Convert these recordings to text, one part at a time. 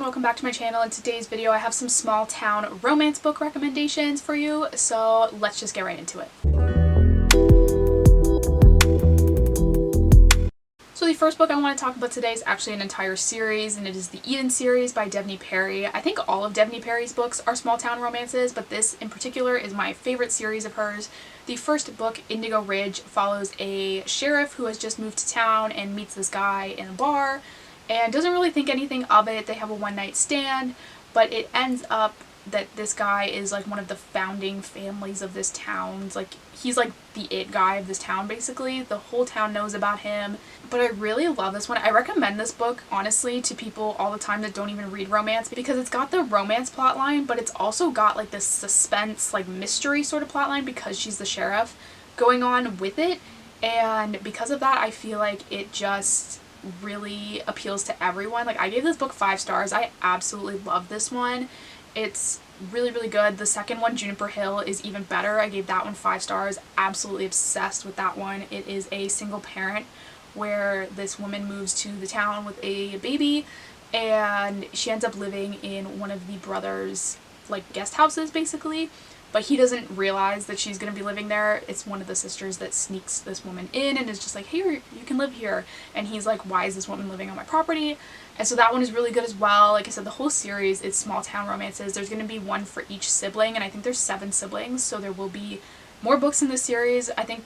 welcome back to my channel. In today's video I have some small town romance book recommendations for you, so let's just get right into it. So the first book I want to talk about today is actually an entire series, and it is the Eden series by Devney Perry. I think all of Devney Perry's books are small town romances, but this in particular is my favorite series of hers. The first book, Indigo Ridge, follows a sheriff who has just moved to town and meets this guy in a bar and doesn't really think anything of it. They have a one-night stand, but it ends up that this guy is like one of the founding families of this town. He's like the it guy of this town, basically. The whole town knows about him. But I really love this one. I recommend this book, honestly, to people all the time that don't even read romance, because it's got the romance plotline, but it's also got like this suspense, like mystery sort of plotline because she's the sheriff going on with it. And because of that, I feel like it just really appeals to everyone. Like, I gave this book 5 stars. I absolutely love this one. It's really, really good. The second one, Juniper Hill, is even better. I gave that one 5 stars. Absolutely obsessed with that one. It is a single parent where this woman moves to the town with a baby, and she ends up living in one of the brothers' like guest houses, basically. But he doesn't realize that she's going to be living there. It's one of the sisters that sneaks this woman in and is just like, hey, you can live here. And he's like, why is this woman living on my property? And so that one is really good as well. Like I said, the whole series is small town romances. There's going to be one for each sibling, and I think there's 7 siblings, so there will be more books in this series. I think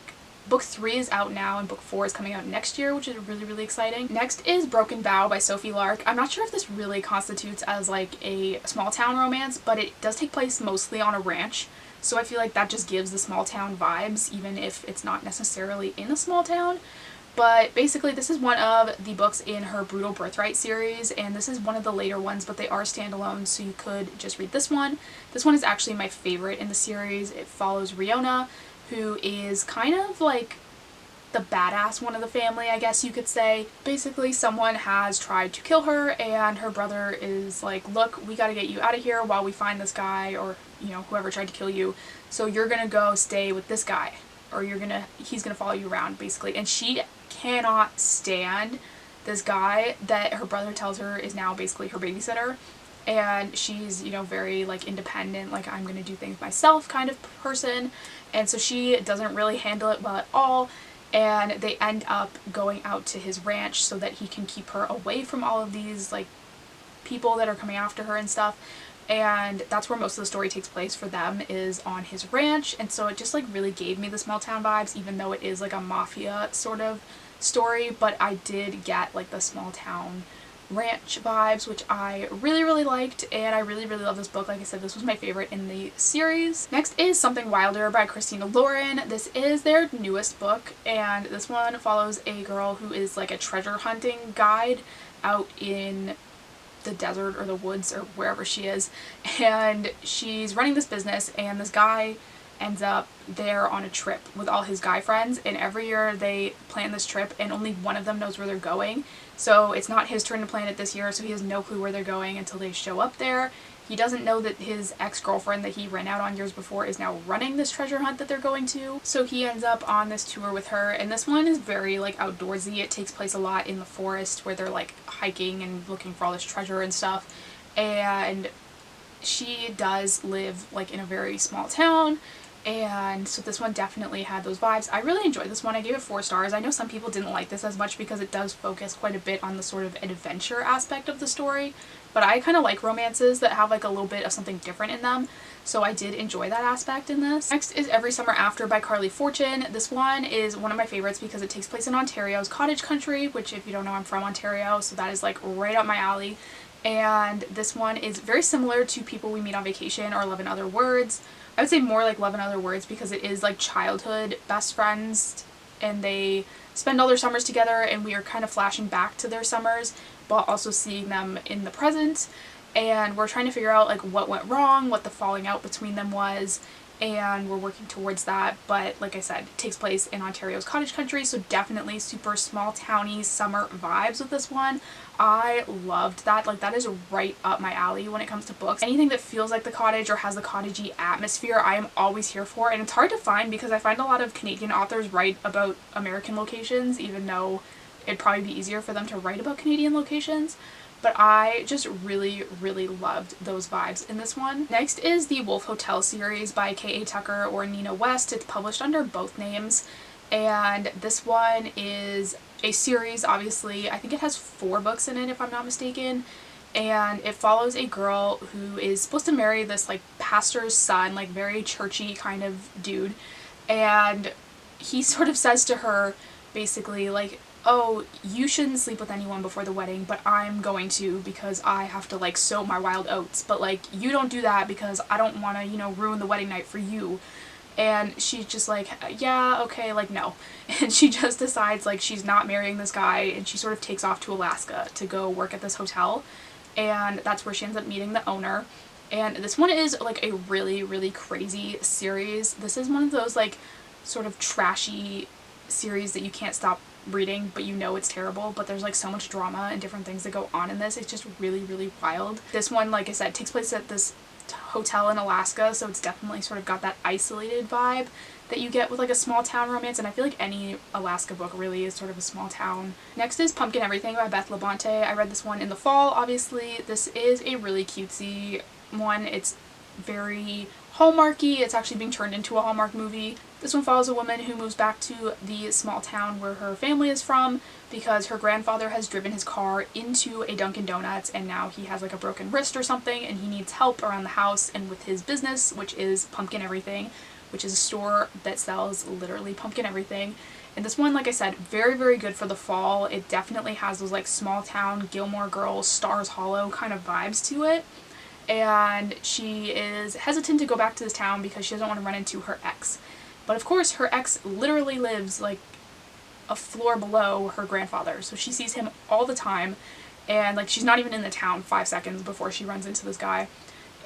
book 3 is out now and book 4 is coming out next year, which is really, really exciting. Next is Broken Bow by Sophie Lark. I'm not sure if this really constitutes as like a small town romance, but it does take place mostly on a ranch. So I feel like that just gives the small town vibes, even if it's not necessarily in a small town. But basically, this is one of the books in her Brutal Birthright series, and this is one of the later ones, but they are standalone, so you could just read this one. This one is actually my favorite in the series. It follows Riona, who is kind of like the badass one of the family, I guess you could say. Basically, someone has tried to kill her, and her brother is like, look, we gotta get you out of here while we find this guy, or, you know, whoever tried to kill you. So you're gonna go stay with this guy, or he's gonna follow you around, basically. And she cannot stand this guy that her brother tells her is now basically her babysitter. And she's, you know, very like independent, like I'm gonna do things myself kind of person. And so she doesn't really handle it well at all. And they end up going out to his ranch so that he can keep her away from all of these like people that are coming after her and stuff. And that's where most of the story takes place for them, is on his ranch. And so it just like really gave me the small town vibes, even though it is like a mafia sort of story. But I did get like the small town ranch vibes, which I really, really liked, and I really, really love this book. Like I said, this was my favorite in the series. Next is Something Wilder by Christina. This is their newest book, and this one follows a girl who is like a treasure hunting guide out in the desert or the woods or wherever she is, and she's running this business, and this guy ends up there on a trip with all his guy friends, and every year they plan this trip and only one of them knows where they're going. So it's not his turn to plan it this year, so he has no clue where they're going until they show up there. He doesn't know that his ex-girlfriend that he ran out on years before is now running this treasure hunt that they're going to. So he ends up on this tour with her, and this one is very like outdoorsy. It takes place a lot in the forest where they're like hiking and looking for all this treasure and stuff. And she does live like in a very small town, and so this one definitely had those vibes. I really enjoyed this one. I gave it 4 stars. I know some people didn't like this as much because it does focus quite a bit on the sort of adventure aspect of the story, but I kind of like romances that have like a little bit of something different in them, so I did enjoy that aspect in this. Next is Every Summer After by Carley Fortune. This one is one of my favorites because it takes place in Ontario's cottage country, which, if you don't know, I'm from Ontario, so that is like right up my alley. And this one is very similar to People We Meet on Vacation or Love in Other Words. I would say more like Love in Other Words because it is like childhood best friends, and they spend all their summers together, and we are kind of flashing back to their summers but also seeing them in the present, and we're trying to figure out like what went wrong, what the falling out between them was, and we're working towards that. But like I said, it takes place in Ontario's cottage country, so definitely super small towny summer vibes with this one. I loved that. Like, that is right up my alley when it comes to books. Anything that feels like the cottage or has the cottagey atmosphere, I am always here for. And it's hard to find because I find a lot of Canadian authors write about American locations, even though it'd probably be easier for them to write about Canadian locations. but I just really, really loved those vibes in this one. Next is the Wolf Hotel series by K.A. Tucker or Nina West. It's published under both names, and this one is a series, obviously. I think it has 4 books in it, if I'm not mistaken, and it follows a girl who is supposed to marry this like pastor's son, like very churchy kind of dude, and he sort of says to her basically like, oh, you shouldn't sleep with anyone before the wedding, but I'm going to because I have to like sow my wild oats, but like you don't do that because I don't want to, you know, ruin the wedding night for you. And she's just like, yeah, okay, like no. And she just decides like she's not marrying this guy, and she sort of takes off to Alaska to go work at this hotel, and that's where she ends up meeting the owner. And this one is like a really, really crazy series. This is one of those like sort of trashy series that you can't stop reading, but you know it's terrible, but there's like so much drama and different things that go on in this. It's just really, really wild. This one, like I said, takes place at this hotel in Alaska, so it's definitely sort of got that isolated vibe that you get with like a small town romance, and I feel like any Alaska book really is sort of a small town. Next is Pumpkin Everything by Beth Labonte. I read this one in the fall, obviously. This is a really cutesy one. It's very Hallmarky. It's actually being turned into a Hallmark movie. This one follows a woman who moves back to the small town where her family is from because her grandfather has driven his car into a Dunkin' Donuts, and now he has like a broken wrist or something, and he needs help around the house and with his business, which is Pumpkin Everything, which is a store that sells literally pumpkin everything. And this one, like I said, very, very good for the fall. It definitely has those like small town Gilmore Girls, Stars Hollow kind of vibes to it. And she is hesitant to go back to this town because she doesn't want to run into her ex. But of course, her ex literally lives like a floor below her grandfather, so she sees him all the time, and like she's not even in the town 5 seconds before she runs into this guy.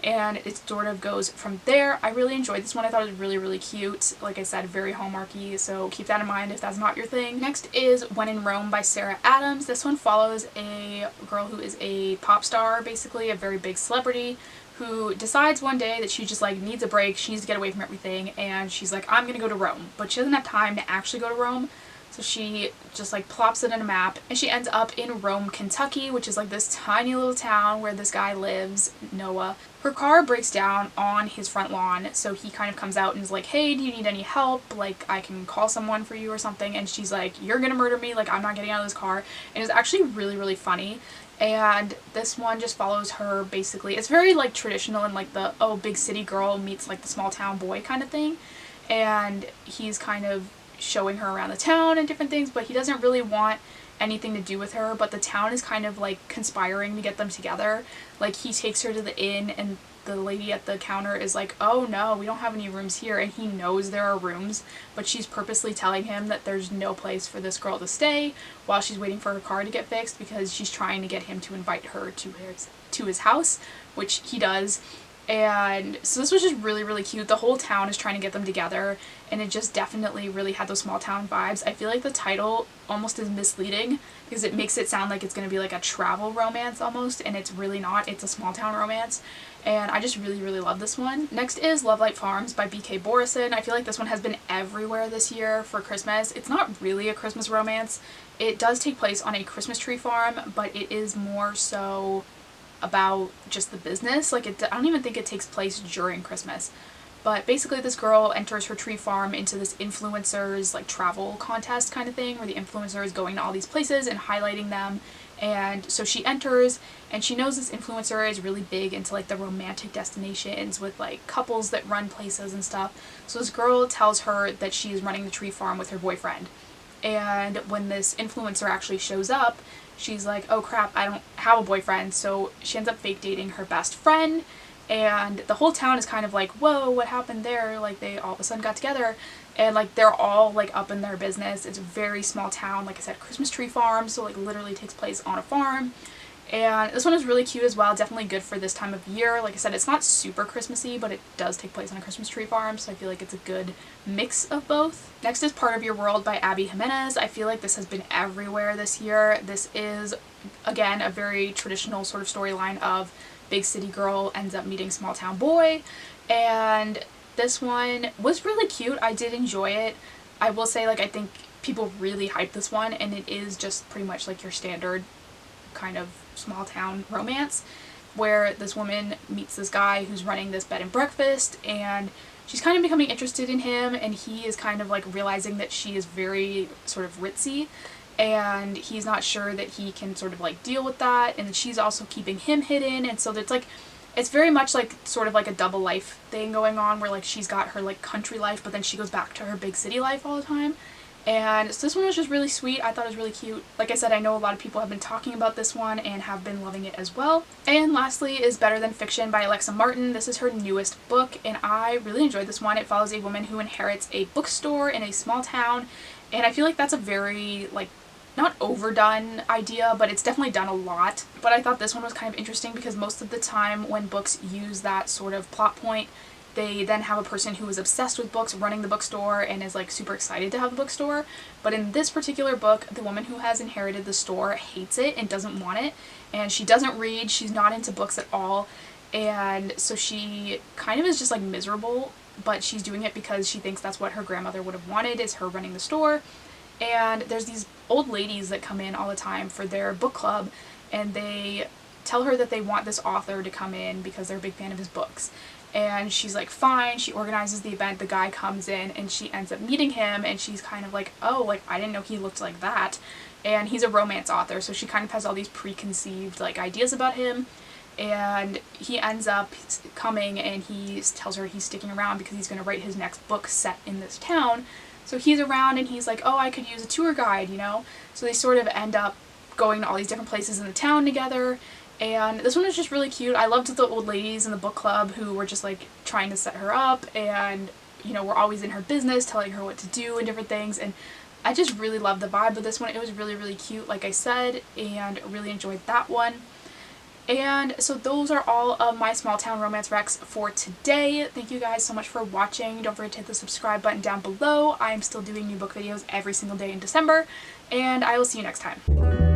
And it sort of goes from there. I really enjoyed this one. I thought it was really, really cute. Like I said, very Hallmarky, so keep that in mind if that's not your thing. Next is When in Rome by Sarah Adams. This one follows a girl who is a pop star, basically a very big celebrity, who decides one day that she just like needs a break, she needs to get away from everything, and she's like, I'm gonna go to Rome. But she doesn't have time to actually go to Rome, so she just like plops it in a map, and she ends up in Rome, Kentucky, which is like this tiny little town where this guy lives, Noah. Her car breaks down on his front lawn, so he kind of comes out and is like, hey, do you need any help? Like, I can call someone for you or something. And she's like, you're gonna murder me, like I'm not getting out of this car. And it's actually really, really funny. And this one just follows her basically. It's very like traditional and like the, oh, big city girl meets like the small town boy kind of thing. And he's kind of showing her around the town and different things, but he doesn't really want anything to do with her, but the town is kind of like conspiring to get them together. Like he takes her to the inn, and the lady at the counter is like, oh no, we don't have any rooms here, and he knows there are rooms, but she's purposely telling him that there's no place for this girl to stay while she's waiting for her car to get fixed, because she's trying to get him to invite her to his house, which he does. And so this was just really, really cute. The whole town is trying to get them together, and it just definitely really had those small town vibes. I feel like the title almost is misleading because it makes it sound like it's going to be like a travel romance almost, and it's really not. It's a small town romance, and I just really, really love this one. Next is Lovelight Farms by B.K. Borison. I feel like this one has been everywhere this year for Christmas. It's not really a Christmas romance. It does take place on a Christmas tree farm, but it is more so about just the business. Like I don't even think it takes place during Christmas. But basically this girl enters her tree farm into this influencers like travel contest kind of thing, where the influencer is going to all these places and highlighting them. And so she enters, and she knows this influencer is really big into like the romantic destinations with like couples that run places and stuff. So this girl tells her that she is running the tree farm with her boyfriend. And when this influencer actually shows up, she's like, oh crap, I don't have a boyfriend. So she ends up fake dating her best friend, and the whole town is kind of like, whoa, what happened there? Like they all of a sudden got together, and like they're all like up in their business. It's a very small town, like I said, Christmas tree farm, so like literally takes place on a farm. And this one is really cute as well, definitely good for this time of year. Like I said, it's not super Christmassy, but it does take place on a Christmas tree farm, so I feel like it's a good mix of both. Next is Part of Your World by Abby Jimenez. I feel like this has been everywhere this year. This is, again, a very traditional sort of storyline of big city girl ends up meeting small town boy, and this one was really cute. I did enjoy it. I will say, like, I think people really hype this one, and it is just pretty much like your standard kind of small town romance where this woman meets this guy who's running this bed and breakfast, and she's kind of becoming interested in him, and he is kind of like realizing that she is very sort of ritzy, and he's not sure that he can sort of like deal with that, and she's also keeping him hidden, and so it's like, it's very much like sort of like a double life thing going on where like she's got her like country life, but then she goes back to her big city life all the time. And so this one was just really sweet. I thought it was really cute. Like I said, I know a lot of people have been talking about this one and have been loving it as well. And lastly is Better Than Fiction by Alexa Martin. This is her newest book, and I really enjoyed this one. It follows a woman who inherits a bookstore in a small town, and I feel like that's a very, like, not overdone idea, but it's definitely done a lot. But I thought this one was kind of interesting because most of the time when books use that sort of plot point, they then have a person who is obsessed with books running the bookstore and is like super excited to have the bookstore. But in this particular book, the woman who has inherited the store hates it and doesn't want it, and she doesn't read, she's not into books at all, and so she kind of is just like miserable, but she's doing it because she thinks that's what her grandmother would have wanted, is her running the store. And there's these old ladies that come in all the time for their book club, and they tell her that they want this author to come in because they're a big fan of his books. And she's like, fine, she organizes the event, the guy comes in, and she ends up meeting him, and she's kind of like, oh, like, I didn't know he looked like that. And he's a romance author, so she kind of has all these preconceived, like, ideas about him. And he ends up coming, and he tells her he's sticking around because he's going to write his next book set in this town. So he's around, and he's like, oh, I could use a tour guide, you know? So they sort of end up going to all these different places in the town together. And this one was just really cute. I loved the old ladies in the book club who were just like trying to set her up, and you know, were always in her business telling her what to do and different things, and I just really loved the vibe of this one. It was really, really cute, like I said, and really enjoyed that one. And so those are all of my small town romance recs for today. Thank you guys so much for watching. Don't forget to hit the subscribe button down below. I am still doing new book videos every single day in December, and I will see you next time.